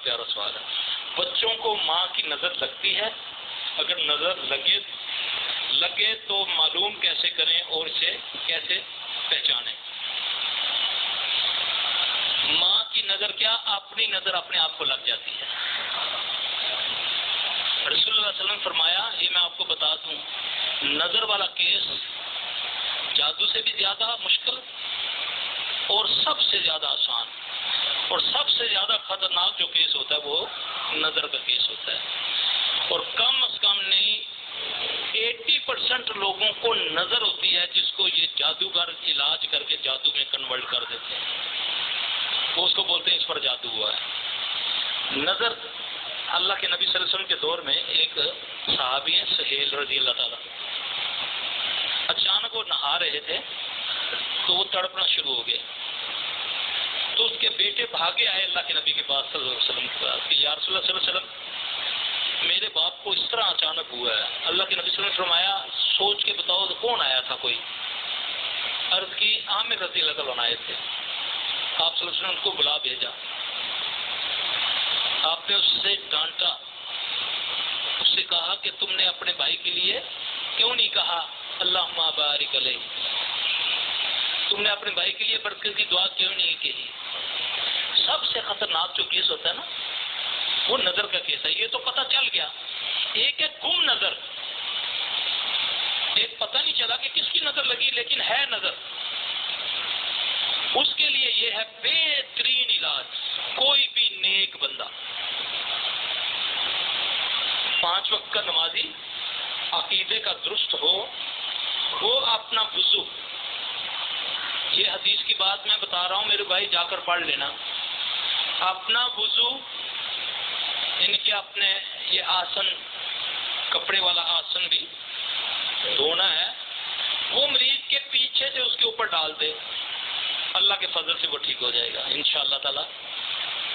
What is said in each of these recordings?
پیارا سوال ہے. بچوں کو ماں کی نظر لگتی ہے؟ اگر نظر لگے تو معلوم کیسے کریں اور اسے کیسے پہچانیں؟ ماں کی نظر کیا، اپنی نظر اپنے آپ کو لگ جاتی ہے. رسول اللہ علیہ وسلم فرمایا، یہ میں آپ کو بتا دوں، نظر والا کیس جادو سے بھی زیادہ مشکل اور سب سے زیادہ آسان اور سب سے زیادہ خطرناک جو کیس ہوتا ہے وہ نظر کا کیس ہوتا ہے. اور کم از کم نہیں 80% لوگوں کو نظر ہوتی ہے جس کو یہ جادوگر علاج کر کے جادو میں کنورٹ کر دیتے ہیں. وہ اس کو بولتے ہیں اس پر جادو ہوا ہے. نظر اللہ کے نبی صلی اللہ علیہ وسلم کے دور میں ایک صحابی ہیں سہیل رضی اللہ تعالیٰ، اچانک وہ نہا رہے تھے تو وہ تڑپنا شروع ہو گئے. تو اس کے بیٹے بھاگے آئے اللہ کے نبی کے پاس صلی اللہ علیہ وسلم کے پاس کہ یا رسول اللہ صلی اللہ علیہ وسلم میرے باپ کو اس طرح اچانک ہوا ہے. اللہ کے نبی صلی اللہ علیہ وسلم نے فرمایا سوچ کے بتاؤ کون آیا تھا. کوئی عرض کی عامر رضی اللہ تعالیٰ آئے تھے. آپ صلی اللہ علیہ وسلم ان کو بلا بھیجا. آپ نے اس سے ڈانٹا، اس سے کہا کہ تم نے اپنے بھائی کے لیے کیوں نہیں کہا اللہم بارک علیہ، تم نے اپنے بھائی کے لیے برکت کی دعا کیوں نہیں کی؟ سب سے خطرناک جو کیس ہوتا ہے نا وہ نظر کا کیس ہے. یہ تو پتہ چل گیا، ایک ہے گم نظر، ایک پتہ نہیں چلا کہ کس کی نظر لگی لیکن ہے نظر. اس کے لیے یہ ہے بہترین علاج. کوئی بھی نیک بندہ 5 وقت کا نمازی عقیدے کا درست ہو، وہ اپنا وضو، یہ حدیث کی بات میں بتا رہا ہوں میرے بھائی جا کر پڑھ لینا، اپنا وضو ان کے اپنے یہ آسن کپڑے والا آسن بھی دھونا ہے، وہ مریض کے پیچھے سے اس کے اوپر ڈال دے، اللہ کے فضل سے وہ ٹھیک ہو جائے گا انشاءاللہ تعالی.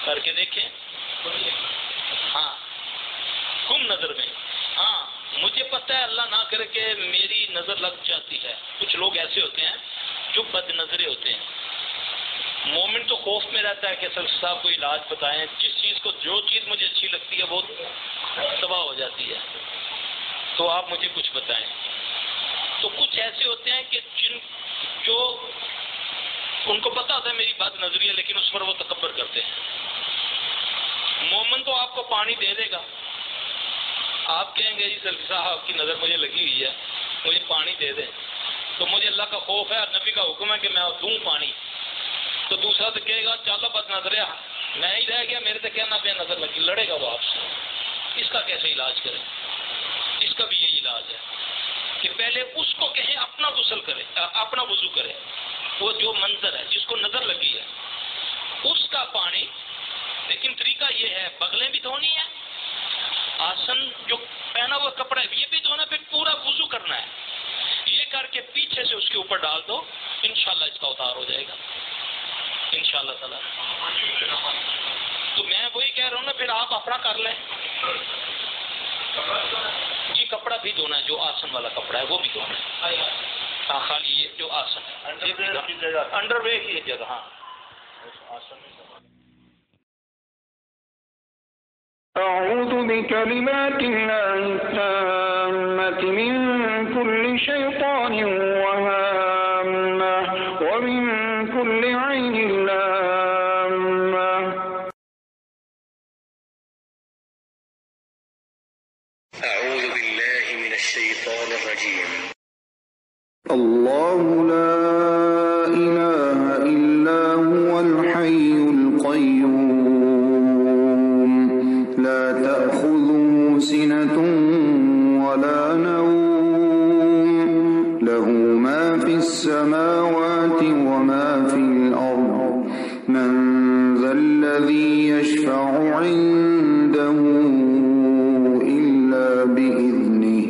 کر کے دیکھیں. ہاں گم نظر میں، ہاں مجھے پتہ ہے اللہ نہ کرے کہ میری نظر لگ جاتی ہے. کچھ لوگ ایسے ہوتے ہیں جو بد نظرے ہوتے ہیں. مومن تو خوف میں رہتا ہے کہ سر صاحب کو علاج بتائیں، جس چیز کو جو چیز مجھے اچھی لگتی ہے وہ تباہ ہو جاتی ہے، تو آپ مجھے کچھ بتائیں. تو کچھ ایسے ہوتے ہیں کہ جو ان کو پتا ہوتا ہے میری بات نظری ہے لیکن اس پر وہ تکبر کرتے ہیں. مومن تو آپ کو پانی دے دے گا، آپ کہیں گے جی سلفی صاحب آپ کی نظر مجھے لگی ہوئی ہے مجھے پانی دے دیں، تو مجھے اللہ کا خوف ہے اور نبی کا حکم ہے کہ میں دوں پانی. تو دوسرا تو کہے گا چلو بس نظر میں ہی رہ گیا، میرے تو کہنا پہ نظر لگی، لڑے گا وہ آپ سے. اس کا کیسے علاج کریں؟ اس کا بھی یہی علاج ہے کہ پہلے اس کو کہیں اپنا غسل کرے، اپنا وضو کرے. وہ جو منظر ہے جس کو نظر لگی ہے اس کا پانی، لیکن طریقہ یہ ہے بغلیں بھی دھونی ہے، آسن جو پہنا ہوا کپڑا ہے یہ بھی دھونا، پھر پورا وضو کرنا ہے. یہ کر کے پیچھے سے اس کے اوپر ڈال دو، انشاءاللہ اس کا اتار ہو جائے گا انشاءاللہ تعالی. تو میں وہی کہہ رہا ہوں نا، پھر آپ اپنا کر لیں. جی کپڑا بھی دھونا ہے، جو آسن والا کپڑا ہے وہ بھی دھونا ہے. ہاں خالی یہ جو آسن ہے انڈر ویئر کی جگہ. ہاں أعوذ بكلمات الله التامة من كل شيطان وهامة ومن كل عين لامة. أعوذ بالله من الشيطان الرجيم. الله لا إله إلا هو الحي القيوم لا تأخذه سنة ولا نوم له ما في السماوات وما في الأرض من ذا الذي يشفع عنده إلا بإذنه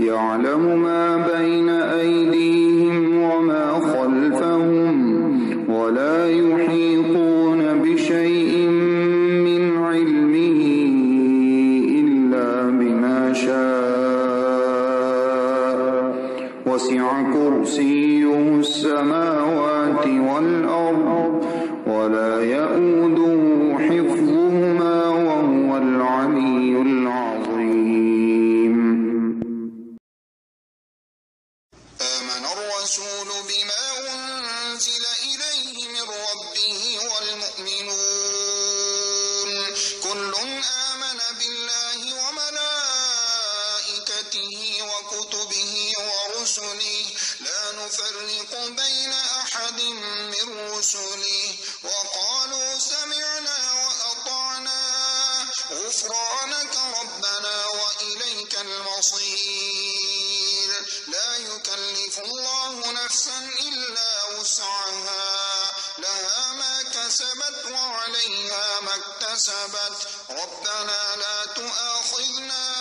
يعلم ما بين أيديهم وما خلفهم ولا يحيطون بشيء من علمه إلا بما شاء وسع كرسيه السماوات والأرض ولا يؤوده حفظهما كل آمن بالله وملائكته وكتبه ورسله لا نفرق بين أحد من رسله وقالوا سمعنا وأطعنا غفرانك ربنا وإليك المصير لا يكلف الله نفسا إلا وسعها لها ما كسبت وعليها ما اكتسبت ربنا لا تؤاخذنا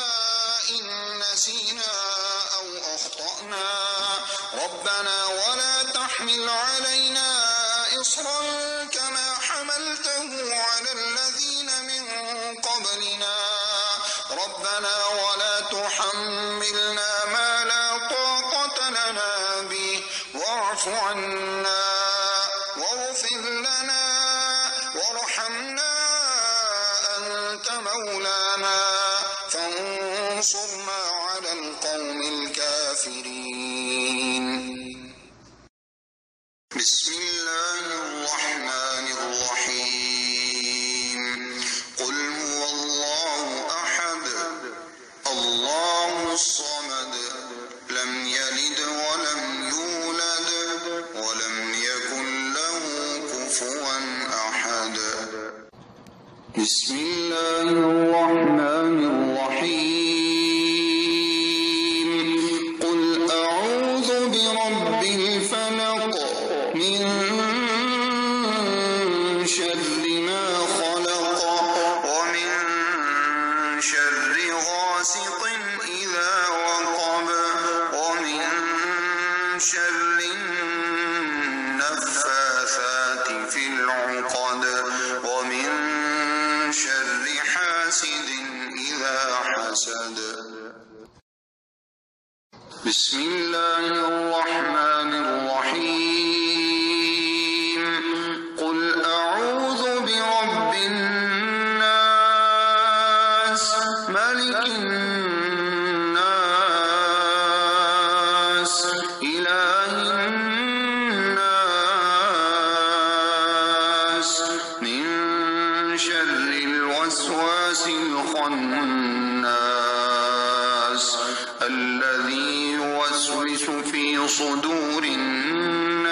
إن نسينا أو أخطأنا ربنا ولا تحمل علينا إصرا كما حملته على الذين من قبلنا ربنا ولا تحملنا ما لا طاقة لنا به واعف عنا واغفر لنا وارحمنا أنت مولانا فانصرنا على القوم الكافرين بسم الله الرحمن الرحيم قل هو الله أحد الله الصمد لم يلد ولم يولد ولم يكن له كفوا أحد بسم الله الرحمن الرحيم قل أعوذ برب الفلق من شر ما خلق ومن شر غاسق إذا وقب ومن شر النفاثات في العقد ومن شر حاسد إذا حسد بسم الله الرحمن الرحيم قل أعوذ برب الناس ملك الناس إله الناس من شر الوسواس الخناس الذي يوسوس في صدور الناس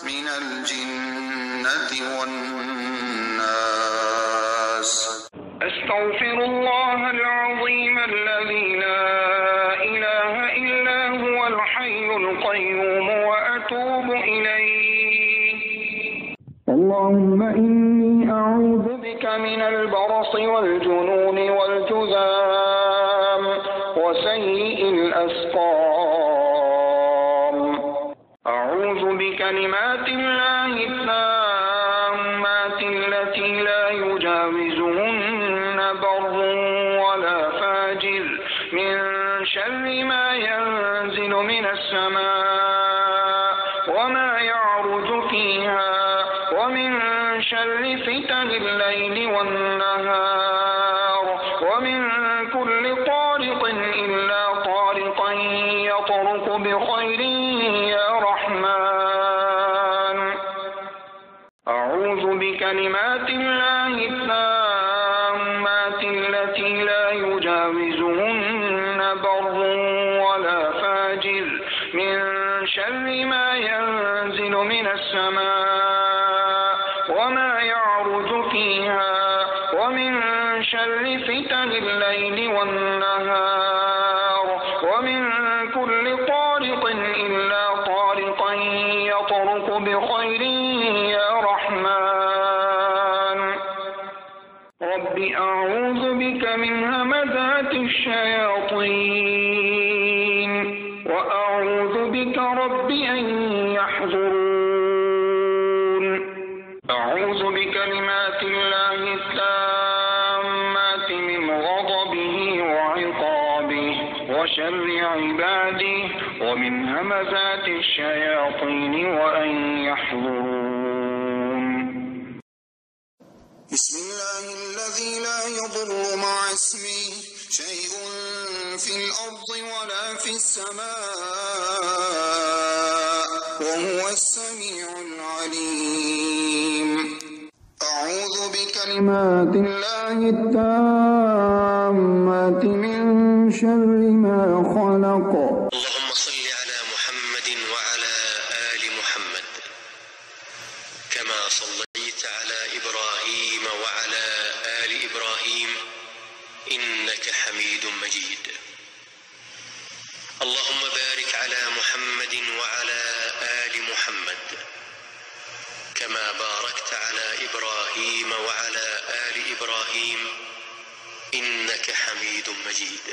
من الجنة والناس أستغفر الله العظيم الذي لا إله إلا هو الحي القيوم وأتوب إليه اللهم إني أعوذ بك من البرص والجنون والجذام وسيء الأسقام أعوذ بكلمات الله التامات التي لا يجاوزهن بر ولا فاجر من شر ما ينزل من السماء وما يعرج فيها ومن شر فتن الليل والنهار ومن كل طارق إلا طارقا يطرق بخير يا رحمن أعوذ بكلمات الله التامات التي لا يجاوزهن بر ولا فاجر من شر ما ينزل من السماء وما يعرج فيها ومن شر فتن الليل والنهار ومن كل طارق إلا طارقا يطرق بخير يا رحمن رب أعوذ بك من همزات الشياطين وأعوذ بك رب أن يحضرون أعوذ بكلمات الله التامات من غضبه وعقابه وشر عباده ومن همزات الشياطين وأن يحضرون بسم الله الذي لا يضر مع اسمه شيء في الأرض ولا في السماء وهو السميع العليم أعوذ بكلمات كلمات الله التامات من شر ما خلق. اللهم صل على محمد وعلى آل محمد كما صليت على إبراهيم وعلى آل إبراهيم إنك حميد مجيد. اللهم بارك على محمد وعلى آل محمد كما باركت على إبراهيم وعلى آل إبراهيم إنك حميد مجيد.